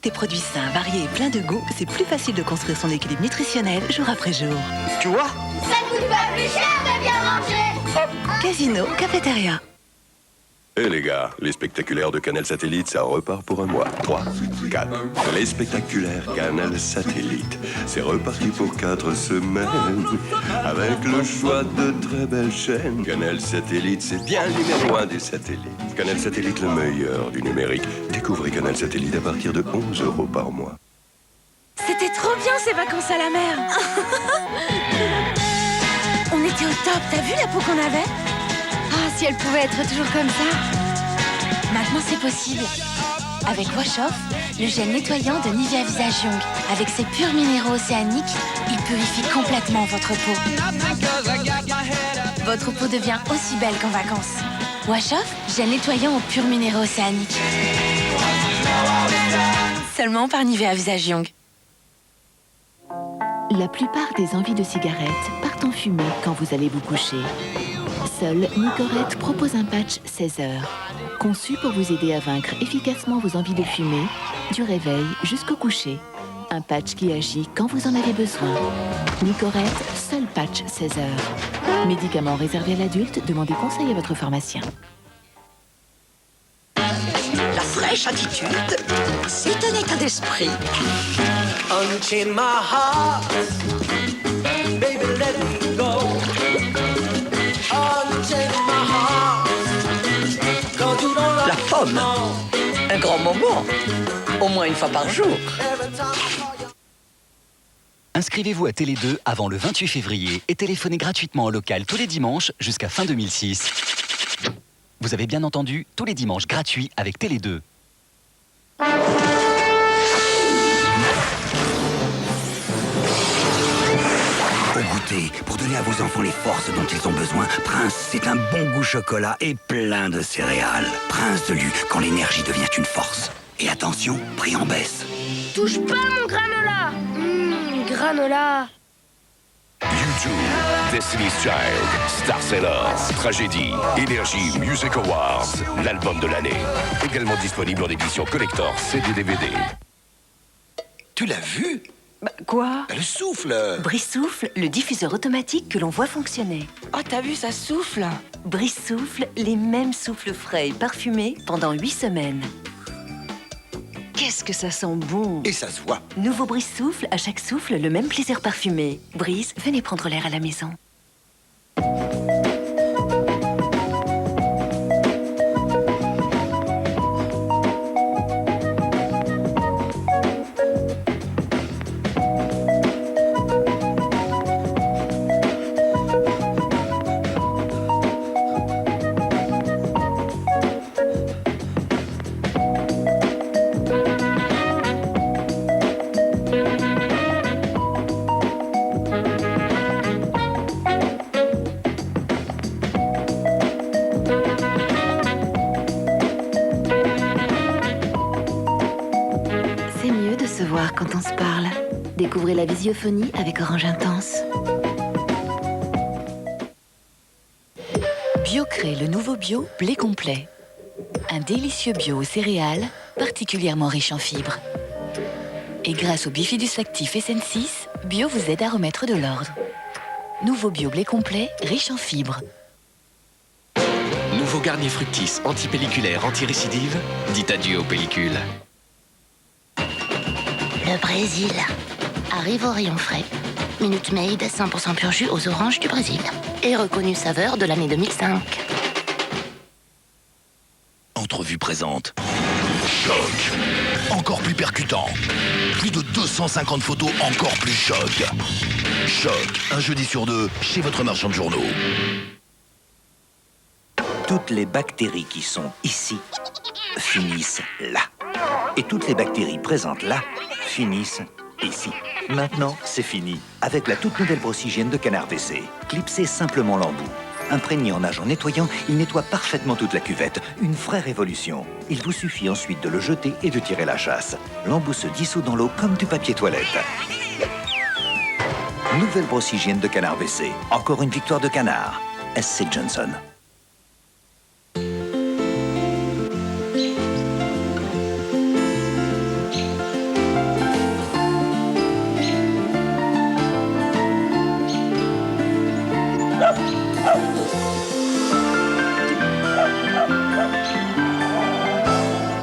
Avec des produits sains, variés et pleins de goût, c'est plus facile de construire son équilibre nutritionnel jour après jour. Tu vois? Ça coûte pas plus cher de bien manger. Casino, cafétéria. Eh les gars, les spectaculaires de Canal Satellite, ça repart pour un mois. 3, 4. Les spectaculaires Canal Satellite. C'est reparti pour 4 semaines. Avec le choix de très belles chaînes. Canal Satellite, c'est bien le numéro 1 des satellites. Canal Satellite, le meilleur du numérique. Découvrez Canal Satellite à partir de 11 € par mois. C'était trop bien ces vacances à la mer. On était au top, t'as vu la peau qu'on avait? Ah, si elle pouvait être toujours comme ça. Maintenant, c'est possible. Avec Wash Off, le gel nettoyant de Nivea Visage Young. Avec ses purs minéraux océaniques, il purifie complètement votre peau. Votre peau devient aussi belle qu'en vacances. Wash Off, gel nettoyant aux purs minéraux océaniques. Seulement par Nivea Visage Young. La plupart des envies de cigarettes partent en fumée quand vous allez vous coucher. Seul Nicorette propose un patch 16 heures, conçu pour vous aider à vaincre efficacement vos envies de fumer, du réveil jusqu'au coucher. Un patch qui agit quand vous en avez besoin. Nicorette, seul patch 16 heures. Médicament réservé à l'adulte, demandez conseil à votre pharmacien. La fraîche attitude, c'est un état d'esprit. Unchain my heart, baby, let me go. Unchain my heart, 'cause you don't like La pomme, un grand moment, au moins une fois par jour. Inscrivez-vous à Télé 2 avant le 28 février et téléphonez gratuitement au local tous les dimanches jusqu'à fin 2006. Vous avez bien entendu, tous les dimanches gratuits avec Télé 2. Pour goûter, pour donner à vos enfants les forces dont ils ont besoin, Prince, c'est un bon goût chocolat et plein de céréales. Prince de Lu, quand l'énergie devient une force. Et attention, prix en baisse. Touche pas mon granola. Granola. YouTube, Destiny's Child, Star Sailors, Tragédie, Energy Music Awards, l'album de l'année. Également disponible en édition collector CD-DVD. Tu l'as vu? Bah, quoi? Elle souffle. Brise-Souffle, le diffuseur automatique que l'on voit fonctionner. Oh, t'as vu, ça souffle. Brise-Souffle, les mêmes souffles frais et parfumés pendant 8 semaines. Qu'est-ce que ça sent bon! Et ça se voit. Nouveau Brise-Souffle, à chaque souffle, le même plaisir parfumé. Brise, venez prendre l'air à la maison. C'est mieux de se voir quand on se parle. Découvrez la visiophonie avec Orange Intense. Biocré, le nouveau bio, blé complet. Un délicieux bio aux céréales, particulièrement riche en fibres. Et grâce au bifidus actif SN6, bio vous aide à remettre de l'ordre. Nouveau bio blé complet, riche en fibres. Nouveau Garnier Fructis, antipelliculaire, anti-récidive. Dites adieu aux pellicules. Le Brésil arrive au rayon frais. Minute Maid, 100% pur jus aux oranges du Brésil. Et reconnue saveur de l'année 2005. Entrevue présente. Choc. Encore plus percutant. Plus de 250 photos encore plus choc. Choc. Un jeudi sur 2 chez votre marchand de journaux. Toutes les bactéries qui sont ici finissent là. Et toutes les bactéries présentes là finissent ici. Maintenant, c'est fini. Avec la toute nouvelle brosse hygiène de Canard WC. Clipsez simplement l'embout. Imprégné en agent nettoyant, il nettoie parfaitement toute la cuvette. Une vraie révolution. Il vous suffit ensuite de le jeter et de tirer la chasse. L'embout se dissout dans l'eau comme du papier toilette. Nouvelle brosse hygiène de Canard WC. Encore une victoire de Canard. SC Johnson.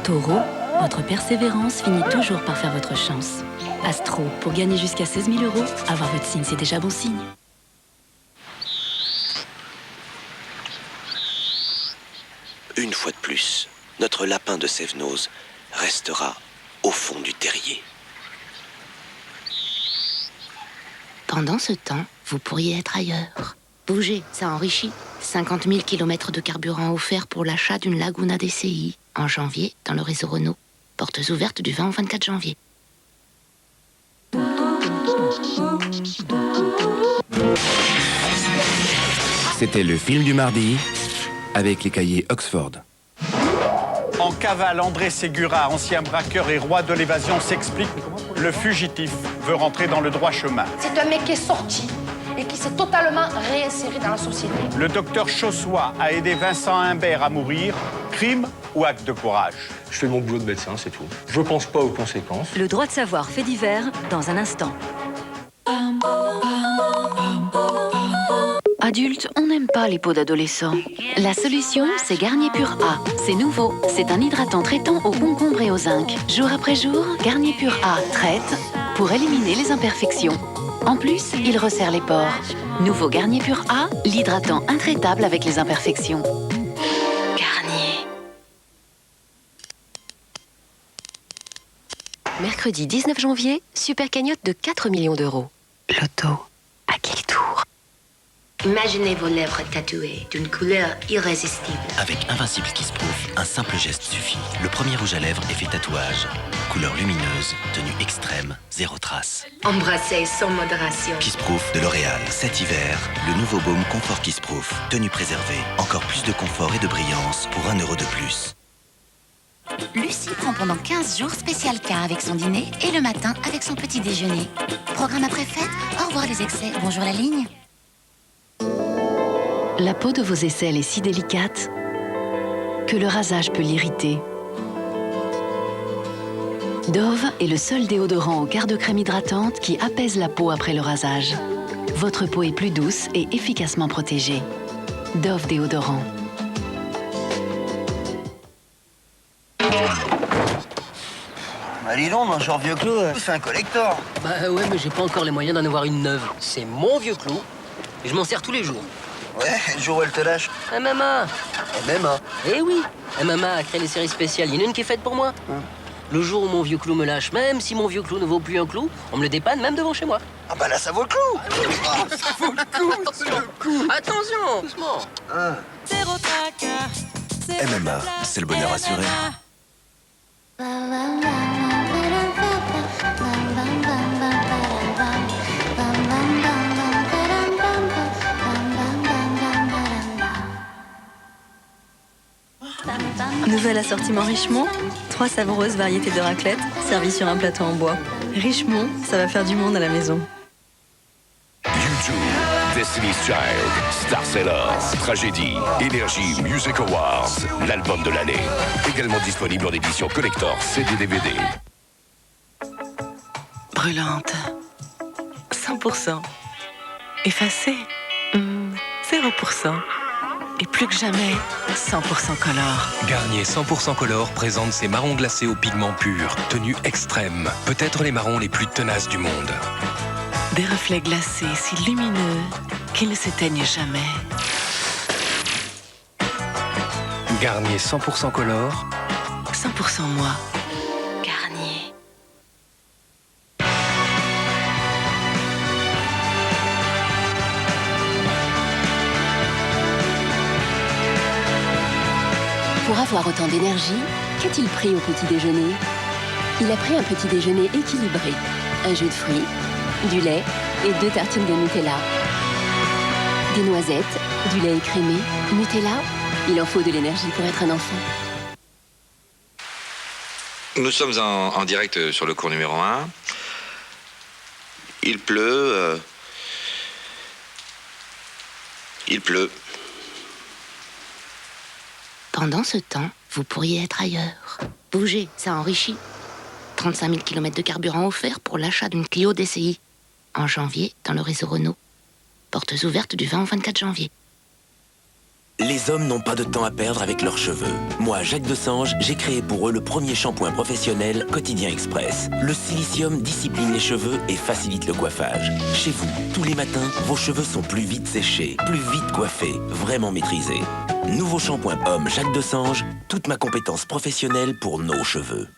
Taureau, votre persévérance finit toujours par faire votre chance. Astro, pour gagner jusqu'à 16 000 €, avoir votre signe, c'est déjà bon signe. Une fois de plus, notre lapin de Sévenoz restera au fond du terrier. Pendant ce temps, vous pourriez être ailleurs. Bougez, ça enrichit. 50 000 km de carburant offerts pour l'achat d'une Laguna DCI en janvier dans le réseau Renault. Portes ouvertes du 20 au 24 janvier. C'était le film du mardi avec les cahiers Oxford. En cavale, André Ségura, ancien braqueur et roi de l'évasion, s'explique. Le fugitif veut rentrer dans le droit chemin. C'est un mec qui est sorti et qui s'est totalement réinséré dans la société. Le docteur Chaussois a aidé Vincent Imbert à mourir. Crime ou acte de courage? Je fais mon boulot de médecin, c'est tout. Je pense pas aux conséquences. Le droit de savoir fait divers dans un instant. Adultes, on n'aime pas les peaux d'adolescents. La solution, c'est Garnier Pur A. C'est nouveau. C'est un hydratant traitant au concombre et au zinc. Jour après jour, Garnier Pur A traite pour éliminer les imperfections. En plus, il resserre les pores. Nouveau Garnier Pur A, l'hydratant intraitable avec les imperfections. Garnier. Mercredi 19 janvier, super cagnotte de 4 millions €. Loto. À quel tour? Imaginez vos lèvres tatouées d'une couleur irrésistible. Avec Invincible Kissproof, un simple geste suffit. Le premier rouge à lèvres effet tatouage. Couleur lumineuse, tenue extrême, zéro trace. Embrassez sans modération. Kissproof de L'Oréal. Cet hiver, le nouveau baume Confort Kissproof. Tenue préservée. Encore plus de confort et de brillance pour 1 € de plus. Lucie prend pendant 15 jours spécial K avec son dîner et le matin avec son petit déjeuner. Programme après fête, au revoir les excès, bonjour la ligne. La peau de vos aisselles est si délicate que le rasage peut l'irriter. Dove est le seul déodorant au quart de crème hydratante qui apaise la peau après le rasage. Votre peau est plus douce et efficacement protégée. Dove déodorant. Bah dis donc, mon genre vieux clou, c'est un collector. Bah ouais, mais j'ai pas encore les moyens d'en avoir une neuve. C'est mon vieux clou et je m'en sers tous les jours. Ouais, le jour où elle te lâche. MMA. MMA. Eh oui, MMA a créé des séries spéciales. Il y en a une qui est faite pour moi. Le jour où mon vieux clou me lâche, même si mon vieux clou ne vaut plus un clou, on me le dépanne même devant chez moi. Ah bah là, ça vaut le coup. Oh, ça vaut le coup, c'est le coup. Attention, doucement. MMA, c'est le bonheur assuré. Nouvel assortiment Richemont, 3 savoureuses variétés de raclette servies sur un plateau en bois. Richemont, ça va faire du monde à la maison. YouTube, Destiny's Child, Star Sailor, Tragédie, Énergie Music Awards, l'album de l'année. Également disponible en édition collector CD-DVD. Brûlante. 100%. Effacée. 0%. Et plus que jamais, 100% Color. Garnier 100% Color présente ses marrons glacés aux pigments purs, tenue extrême. Peut-être les marrons les plus tenaces du monde. Des reflets glacés si lumineux qu'ils ne s'éteignent jamais. Garnier 100% Color. 100% moi. Garnier. Pour avoir autant d'énergie, qu'a-t-il pris au petit déjeuner? Il a pris un petit déjeuner équilibré. Un jus de fruits, du lait et 2 tartines de Nutella. Des noisettes, du lait écrémé, Nutella. Il en faut de l'énergie pour être un enfant. Nous sommes en direct sur le cours numéro 1. Il pleut. Il pleut. Pendant ce temps, vous pourriez être ailleurs. Bougez, ça enrichit. 35 000 km de carburant offerts pour l'achat d'une Clio DCI. En janvier, dans le réseau Renault. Portes ouvertes du 20 au 24 janvier. Les hommes n'ont pas de temps à perdre avec leurs cheveux. Moi, Jacques Desange, j'ai créé pour eux le premier shampoing professionnel Quotidien Express. Le silicium discipline les cheveux et facilite le coiffage. Chez vous, tous les matins, vos cheveux sont plus vite séchés, plus vite coiffés, vraiment maîtrisés. Nouveau shampoing homme Jacques Desange, toute ma compétence professionnelle pour nos cheveux.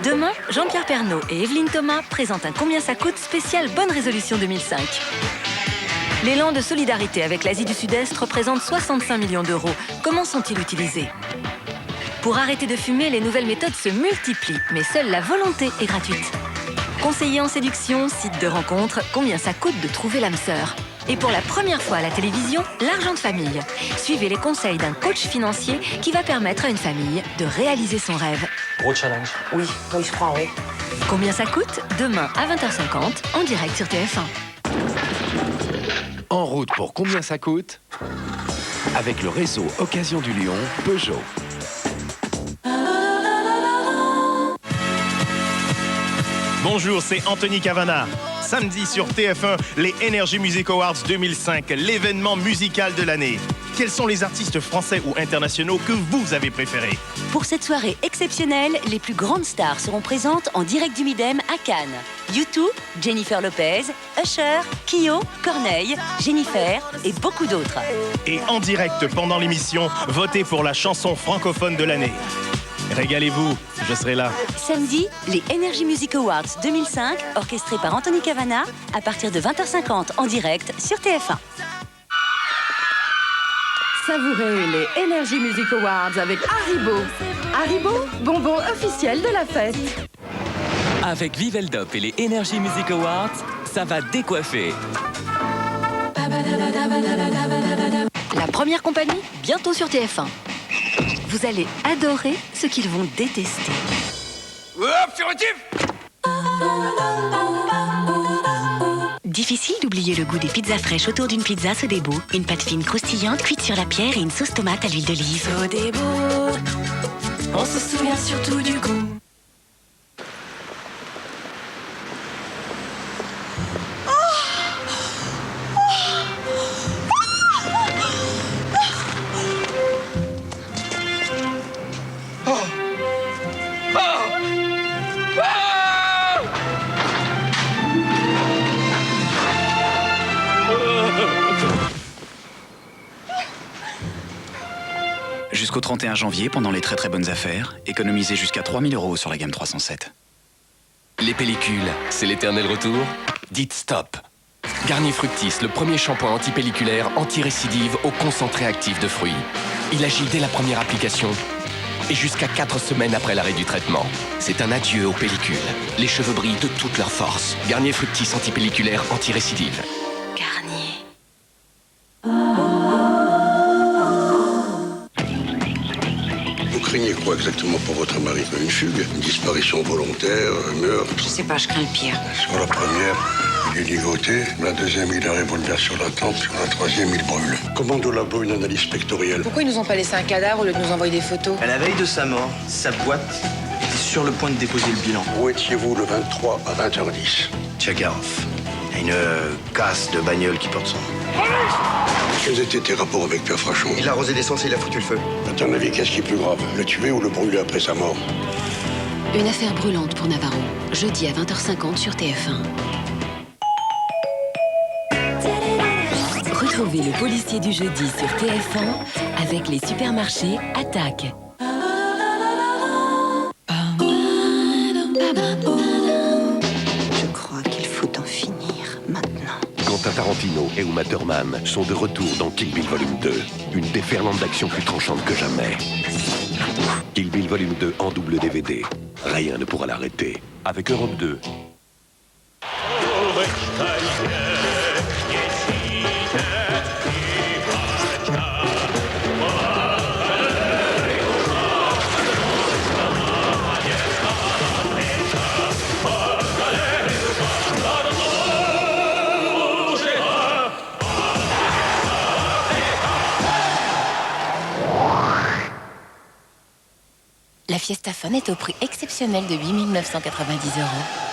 Demain, Jean-Pierre Pernaut et Evelyne Thomas présentent un Combien ça coûte spécial Bonne Résolution 2005. L'élan de solidarité avec l'Asie du Sud-Est représente 65 millions d'euros. Comment sont-ils utilisés? Pour arrêter de fumer, les nouvelles méthodes se multiplient, mais seule la volonté est gratuite. Conseiller en séduction, site de rencontre, combien ça coûte de trouver l'âme sœur? Et pour la première fois à la télévision, l'argent de famille. Suivez les conseils d'un coach financier qui va permettre à une famille de réaliser son rêve. Gros challenge. Oui, je crois, oui. Combien ça coûte? Demain à 20h50, en direct sur TF1. En route pour Combien ça coûte? Avec le réseau Occasion du Lion, Peugeot. Bonjour, c'est Anthony Cavana. Samedi sur TF1, les Energy Music Awards 2005, l'événement musical de l'année. Quels sont les artistes français ou internationaux que vous avez préférés? Pour cette soirée exceptionnelle, les plus grandes stars seront présentes en direct du Midem à Cannes. U2, Jennifer Lopez, Usher, Kyo, Corneille, Jennifer et beaucoup d'autres. Et en direct pendant l'émission, votez pour la chanson francophone de l'année. Régalez-vous, je serai là. Samedi, les Energy Music Awards 2005, orchestrés par Anthony Cavana, à partir de 20h50 en direct sur TF1. Savourez les Energy Music Awards avec Haribo. Haribo, bonbon officiel de la fête. Avec Viveldop et les Energy Music Awards, ça va décoiffer. La première compagnie, bientôt sur TF1. Vous allez adorer ce qu'ils vont détester. Difficile d'oublier le goût des pizzas fraîches autour d'une pizza Sodebo. Une pâte fine croustillante cuite sur la pierre et une sauce tomate à l'huile d'olive. Sodebo, on se souvient surtout du goût. Jusqu'au 31 janvier, pendant les très bonnes affaires, économisez jusqu'à 3 000 € sur la gamme 307. Les pellicules, c'est l'éternel retour? Dites stop. Garnier Fructis, le premier shampoing antipelliculaire anti-récidive au concentré actif de fruits. Il agit dès la première application et jusqu'à 4 semaines après l'arrêt du traitement. C'est un adieu aux pellicules. Les cheveux brillent de toute leur force. Garnier Fructis antipelliculaire anti-récidive. Garnier. Vous craignez quoi exactement pour votre mari? Une fugue, une disparition volontaire, un meurtre? Je sais pas, je crains le pire. Sur la première, il est ligoté. La deuxième, il a un revolver sur la tempe. Sur la troisième, il brûle. Commande au labo une analyse pectorielle. Pourquoi ils nous ont pas laissé un cadavre au lieu de nous envoyer des photos? À la veille de sa mort, sa boîte était sur le point de déposer le bilan. Où étiez-vous le 23 à 20h10? Tchakarov. Il y a une casse de bagnole qui porte son nom. Quels étaient tes rapports avec Pierre Frachon? Il a arrosé l'essence et il a foutu le feu. À ton avis, qu'est-ce qui est plus grave? Le tuer ou le brûler après sa mort? Une affaire brûlante pour Navarro. Jeudi à 20h50 sur TF1. Retrouvez le policier du jeudi sur TF1 avec les supermarchés Attaque. Je crois qu'il faut en finir maintenant. Quentin Tarantino et Uma Thurman sont de retour dans Kill Bill Volume 2. Une déferlante d'action plus tranchante que jamais. Kill Bill Volume 2 en double DVD. Rien ne pourra l'arrêter. Avec Europe 2. La Fiesta Fun est au prix exceptionnel de 8 990 €.